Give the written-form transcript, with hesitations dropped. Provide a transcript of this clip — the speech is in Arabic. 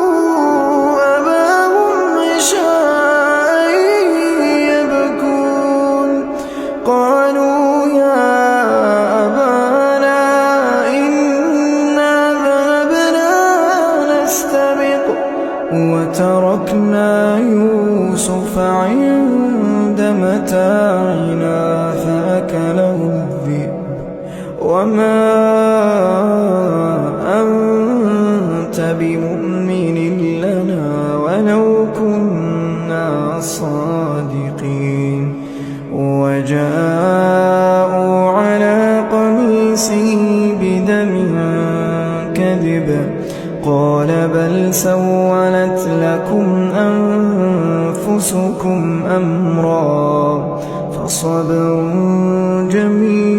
وجاءوا أباهم عشاء يبكون قالوا يا أبانا إنا ذهبنا نستبق وتركنا يوسف عند متاعنا فأكله الذئب وما أنت بمؤمن لنا ولو كنا صادقين وجاءوا على قميصه بدم كذب قال بل سولت لكم أنفسكم أمرا فصبر جميل